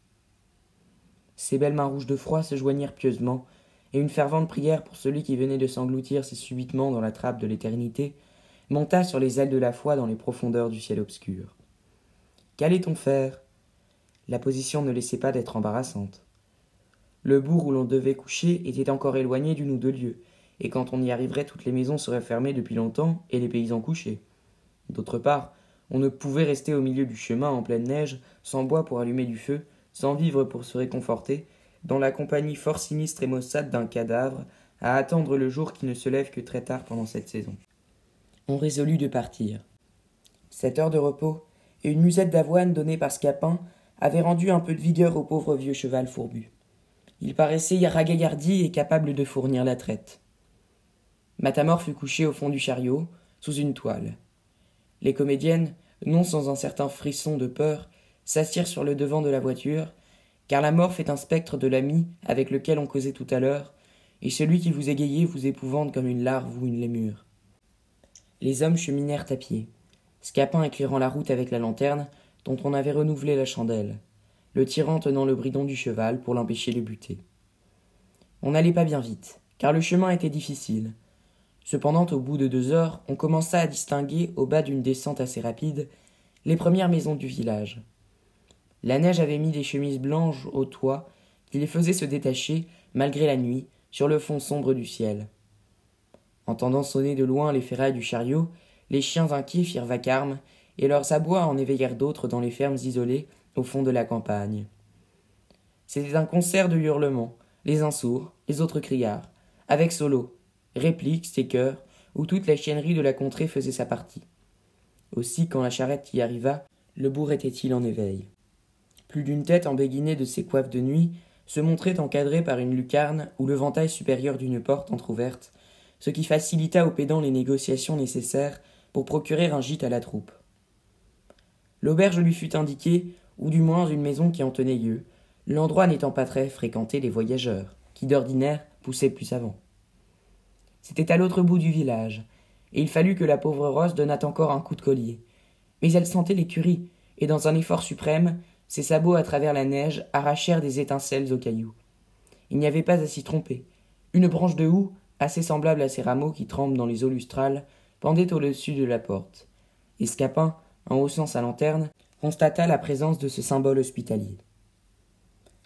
S1: Ses belles mains rouges de froid se joignirent pieusement, et une fervente prière pour celui qui venait de s'engloutir si subitement dans la trappe de l'éternité monta sur les ailes de la foi dans les profondeurs du ciel obscur. Qu'allait-on faire ? La position ne laissait pas d'être embarrassante. Le bourg où l'on devait coucher était encore éloigné d'1 ou 2 lieues, et quand on y arriverait, toutes les maisons seraient fermées depuis longtemps et les paysans couchés. D'autre part, on ne pouvait rester au milieu du chemin en pleine neige, sans bois pour allumer du feu, sans vivres pour se réconforter, dans la compagnie fort sinistre et maussade d'un cadavre, à attendre le jour qui ne se lève que très tard pendant cette saison. On résolut de partir. 7 heures de repos et une musette d'avoine donnée par Scapin avaient rendu un peu de vigueur au pauvre vieux cheval fourbu. Il paraissait ragaillardi et capable de fournir la traite. Matamore fut couché au fond du chariot, sous une toile. Les comédiennes, non sans un certain frisson de peur, s'assirent sur le devant de la voiture, car la mort fait un spectre de l'ami avec lequel on causait tout à l'heure, et celui qui vous égayait vous épouvante comme une larve ou une lémure. Les hommes cheminèrent à pied, Scapin éclairant la route avec la lanterne, dont on avait renouvelé la chandelle, le tyran tenant le bridon du cheval pour l'empêcher de buter. On n'allait pas bien vite, car le chemin était difficile. Cependant, au bout de 2 heures, on commença à distinguer, au bas d'une descente assez rapide, les premières maisons du village. La neige avait mis des chemises blanches au toit qui les faisaient se détacher, malgré la nuit, sur le fond sombre du ciel. Entendant sonner de loin les ferrailles du chariot, les chiens inquiets firent vacarme, et leurs abois en éveillèrent d'autres dans les fermes isolées au fond de la campagne. C'était un concert de hurlements, les uns sourds, les autres criards, avec solo, répliques, séqueurs, où toute la chiennerie de la contrée faisait sa partie. Aussi, quand la charrette y arriva, le bourg était-il en éveil. Plus d'une tête embéguinée de ses coiffes de nuit se montrait encadrée par une lucarne ou le ventail supérieur d'une porte entr'ouverte, ce qui facilita aux pédants les négociations nécessaires pour procurer un gîte à la troupe. L'auberge lui fut indiquée, ou du moins une maison qui en tenait lieu, l'endroit n'étant pas très fréquenté des voyageurs, qui d'ordinaire poussaient plus avant. C'était à l'autre bout du village, et il fallut que la pauvre Rose donnât encore un coup de collier. Mais elle sentait l'écurie, et dans un effort suprême, ses sabots à travers la neige arrachèrent des étincelles aux cailloux. Il n'y avait pas à s'y tromper. Une branche de houx, assez semblable à ces rameaux qui tremblent dans les eaux lustrales, pendait au-dessus de la porte. Et Scapin, en haussant sa lanterne, constata la présence de ce symbole hospitalier.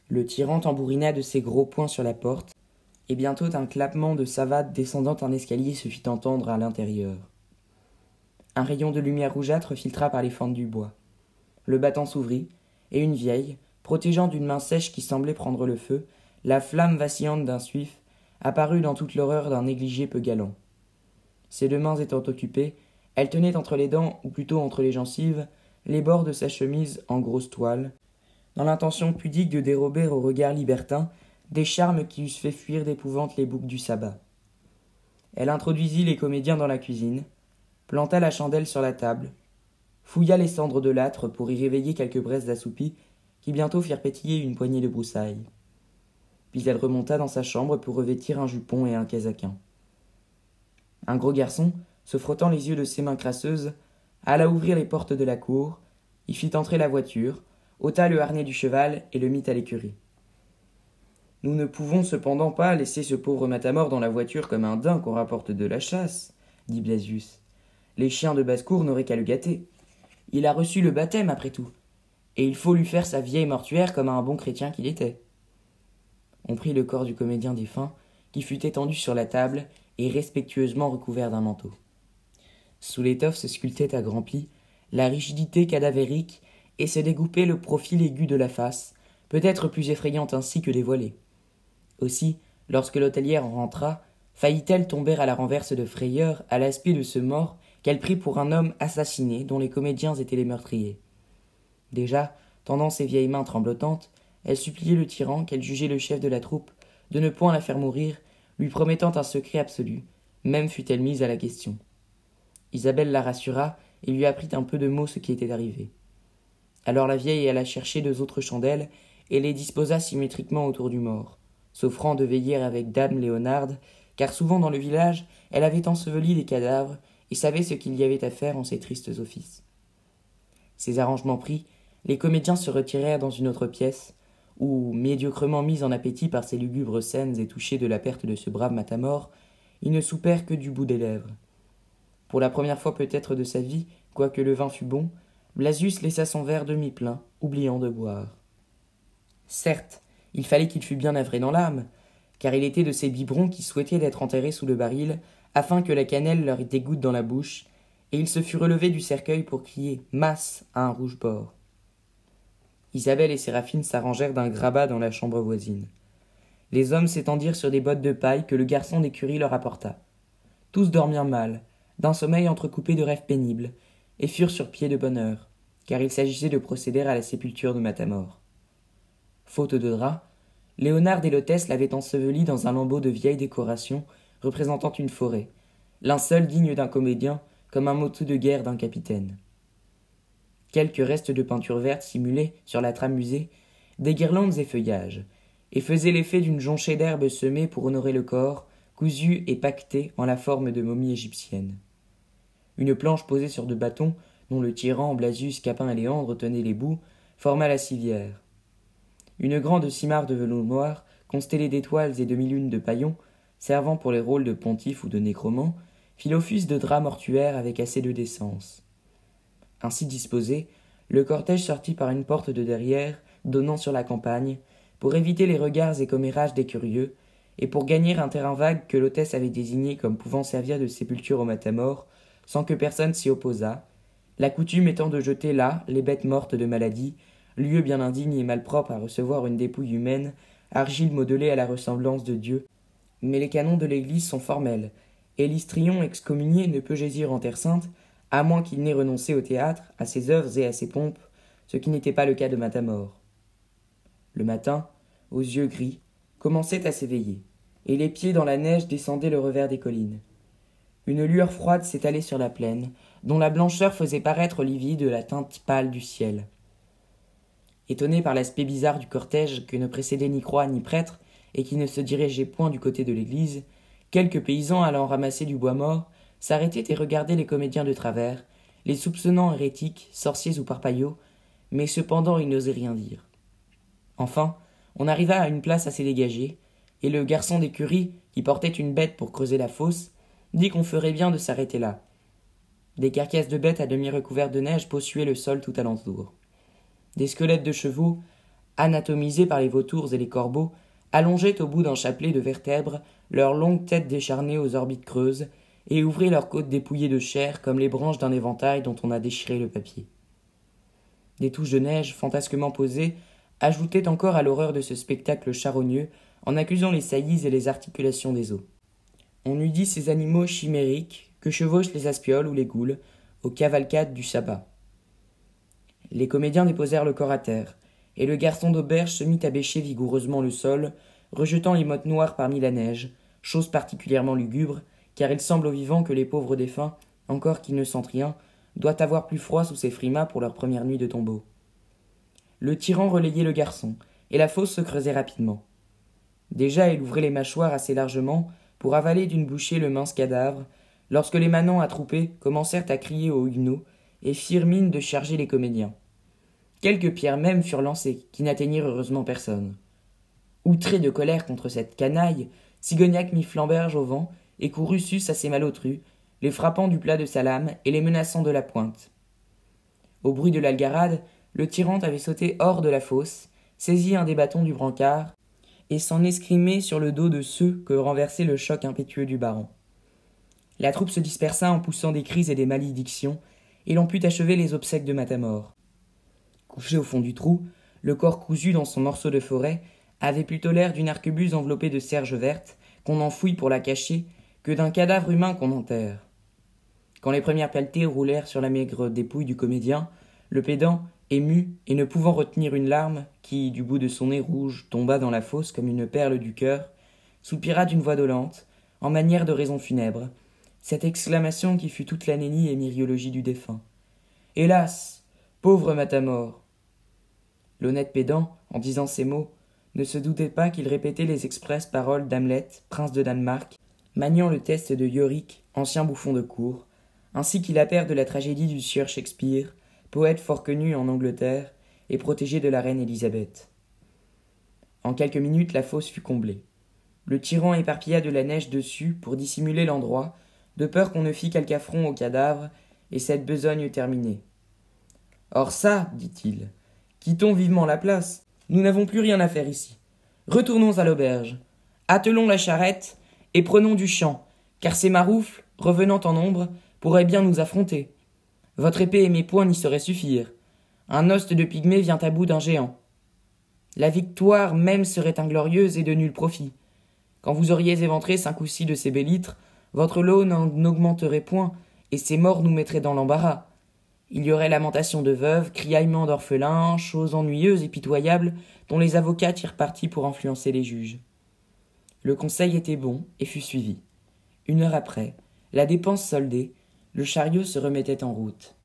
S1: Le tyran tambourina de ses gros poings sur la porte, et bientôt un clappement de savates descendant un escalier se fit entendre à l'intérieur. Un rayon de lumière rougeâtre filtra par les fentes du bois. Le battant s'ouvrit, et une vieille, protégeant d'une main sèche qui semblait prendre le feu, la flamme vacillante d'un suif, apparut dans toute l'horreur d'un négligé peu galant. Ses deux mains étant occupées, elle tenait entre les dents, ou plutôt entre les gencives, les bords de sa chemise en grosse toile, dans l'intention pudique de dérober au regard libertin des charmes qui eussent fait fuir d'épouvante les boucs du sabbat. Elle introduisit les comédiens dans la cuisine, planta la chandelle sur la table, fouilla les cendres de l'âtre pour y réveiller quelques braises assoupis qui bientôt firent pétiller une poignée de broussailles. Puis elle remonta dans sa chambre pour revêtir un jupon et un casaquin. Un gros garçon, se frottant les yeux de ses mains crasseuses, alla ouvrir les portes de la cour, y fit entrer la voiture, ôta le harnais du cheval et le mit à l'écurie. « Nous ne pouvons cependant pas laisser ce pauvre Matamor dans la voiture comme un daim qu'on rapporte de la chasse, dit Blasius. Les chiens de basse-cour n'auraient qu'à le gâter. Il a reçu le baptême, après tout, et il faut lui faire sa vieille mortuaire comme un bon chrétien qu'il était. » On prit le corps du comédien défunt, qui fut étendu sur la table et respectueusement recouvert d'un manteau. Sous l'étoffe se sculptait à grands plis la rigidité cadavérique et se découpait le profil aigu de la face, peut-être plus effrayante ainsi que dévoilée. Aussi, lorsque l'hôtelière en rentra, faillit-elle tomber à la renverse de frayeur à l'aspect de ce mort qu'elle prit pour un homme assassiné dont les comédiens étaient les meurtriers. Déjà, tendant ses vieilles mains tremblotantes, elle suppliait le tyran qu'elle jugeait le chef de la troupe de ne point la faire mourir, lui promettant un secret absolu, même fût-elle mise à la question. Isabelle la rassura et lui apprit un peu de mots ce qui était arrivé. Alors la vieille alla chercher deux autres chandelles et les disposa symétriquement autour du mort, s'offrant de veiller avec dame Léonarde, car souvent dans le village elle avait enseveli des cadavres et savait ce qu'il y avait à faire en ces tristes offices. Ces arrangements pris, les comédiens se retirèrent dans une autre pièce, où, médiocrement mis en appétit par ces lugubres scènes et touchés de la perte de ce brave Matamor, ils ne soupèrent que du bout des lèvres. Pour la première fois peut-être de sa vie, quoique le vin fût bon, Blasius laissa son verre demi-plein, oubliant de boire. Certes, il fallait qu'il fût bien navré dans l'âme, car il était de ces biberons qui souhaitaient d'être enterrés sous le baril, afin que la cannelle leur dégoûte dans la bouche, et il se fut relevé du cercueil pour crier « Masse » à un rouge-bord. Isabelle et Séraphine s'arrangèrent d'un grabat dans la chambre voisine. Les hommes s'étendirent sur des bottes de paille que le garçon d'écurie leur apporta. Tous dormirent mal, d'un sommeil entrecoupé de rêves pénibles, et furent sur pied de bonne heure, car il s'agissait de procéder à la sépulture de Matamor. Faute de drap, Léonard et l'hôtesse l'avaient enseveli dans un lambeau de vieille décoration représentant une forêt, linceul digne d'un comédien comme un motu de guerre d'un capitaine. Quelques restes de peinture verte simulaient, sur la trame usée, des guirlandes et feuillages, et faisaient l'effet d'une jonchée d'herbes semées pour honorer le corps, cousu et paqueté en la forme de momie égyptienne. Une planche posée sur deux bâtons, dont le tyran, Blasius, Scapin et Léandre tenaient les bouts, forma la civière. Une grande simarre de velours noir, constellée d'étoiles et de mille-lunes de paillons, servant pour les rôles de pontife ou de nécromant, fit l'office de drap mortuaire avec assez de décence. Ainsi disposé, le cortège sortit par une porte de derrière, donnant sur la campagne, pour éviter les regards et commérages des curieux, et pour gagner un terrain vague que l'hôtesse avait désigné comme pouvant servir de sépulture au Matamor, sans que personne s'y opposât, la coutume étant de jeter là les bêtes mortes de maladie, lieu bien indigne et malpropre à recevoir une dépouille humaine, argile modelée à la ressemblance de Dieu. Mais les canons de l'Église sont formels, et l'histrion excommunié ne peut jaisir en terre sainte, à moins qu'il n'ait renoncé au théâtre, à ses œuvres et à ses pompes, ce qui n'était pas le cas de Matamor. Le matin, aux yeux gris, commençait à s'éveiller, et les pieds dans la neige descendaient le revers des collines. Une lueur froide s'étalait sur la plaine, dont la blancheur faisait paraître livide la teinte pâle du ciel. Étonné par l'aspect bizarre du cortège que ne précédait ni croix ni prêtre, et qui ne se dirigeait point du côté de l'église, quelques paysans allant ramasser du bois mort s'arrêtaient et regardaient les comédiens de travers, les soupçonnant hérétiques, sorciers ou parpaillots, mais cependant ils n'osaient rien dire. Enfin, on arriva à une place assez dégagée, et le garçon d'écurie, qui portait une bête pour creuser la fosse, dit qu'on ferait bien de s'arrêter là. Des carcasses de bêtes à demi recouvertes de neige bossuaient le sol tout alentour. Des squelettes de chevaux, anatomisés par les vautours et les corbeaux, allongeaient au bout d'un chapelet de vertèbres leurs longues têtes décharnées aux orbites creuses et ouvraient leurs côtes dépouillées de chair comme les branches d'un éventail dont on a déchiré le papier. Des touches de neige, fantasquement posées, ajoutaient encore à l'horreur de ce spectacle charogneux en accusant les saillies et les articulations des os. On eût dit ces animaux chimériques que chevauchent les aspioles ou les goules aux cavalcades du sabbat. Les comédiens déposèrent le corps à terre, et le garçon d'auberge se mit à bêcher vigoureusement le sol, rejetant les mottes noires parmi la neige, chose particulièrement lugubre, car il semble aux vivants que les pauvres défunts, encore qu'ils ne sentent rien, doivent avoir plus froid sous ces frimas pour leur première nuit de tombeau. Le tyran relayait le garçon, et la fosse se creusait rapidement. Déjà il ouvrait les mâchoires assez largement pour avaler d'une bouchée le mince cadavre, lorsque les manants attroupés commencèrent à crier aux huguenots et firent mine de charger les comédiens. Quelques pierres même furent lancées, qui n'atteignirent heureusement personne. Outré de colère contre cette canaille, Sigognac mit Flamberge au vent et courut sus à ses malotrus, les frappant du plat de sa lame et les menaçant de la pointe. Au bruit de l'algarade, le tyran avait sauté hors de la fosse, saisi un des bâtons du brancard et s'en escrimait sur le dos de ceux que renversait le choc impétueux du baron. La troupe se dispersa en poussant des cris et des malédictions, et l'on put achever les obsèques de Matamor. Couché au fond du trou, le corps cousu dans son morceau de forêt avait plutôt l'air d'une arquebuse enveloppée de serge verte, qu'on enfouit pour la cacher, que d'un cadavre humain qu'on enterre. Quand les premières pelletées roulèrent sur la maigre dépouille du comédien, le pédant, ému et ne pouvant retenir une larme, qui, du bout de son nez rouge, tomba dans la fosse comme une perle du cœur, soupira d'une voix dolente, en manière de raison funèbre, cette exclamation qui fut toute l'anénie et myriologie du défunt. « Hélas, pauvre Matamor !» L'honnête pédant, en disant ces mots, ne se doutait pas qu'il répétait les expresses paroles d'Hamlet, prince de Danemark, maniant le test de Yorick, ancien bouffon de cour, ainsi qu'il appert de la tragédie du sieur Shakespeare, poète fort connu en Angleterre et protégé de la reine Élisabeth. En quelques minutes, la fosse fut comblée. Le tyran éparpilla de la neige dessus pour dissimuler l'endroit, de peur qu'on ne fît quelque affront au cadavre, et cette besogne terminée. « Or ça, dit-il, quittons vivement la place, nous n'avons plus rien à faire ici. Retournons à l'auberge, attelons la charrette, et prenons du champ, car ces maroufles, revenant en nombre, pourraient bien nous affronter. Votre épée et mes poings n'y sauraient suffire. Un hoste de pygmée vient à bout d'un géant. La victoire même serait inglorieuse et de nul profit. Quand vous auriez éventré 5 ou 6 de ces bellitres, votre lot n'en augmenterait point, et ces morts nous mettraient dans l'embarras. Il y aurait lamentation de veuves, criaillements d'orphelins, choses ennuyeuses et pitoyables dont les avocats tirent parti pour influencer les juges. Le conseil était bon et fut suivi. 1 heure après, la dépense soldée, le chariot se remettait en route.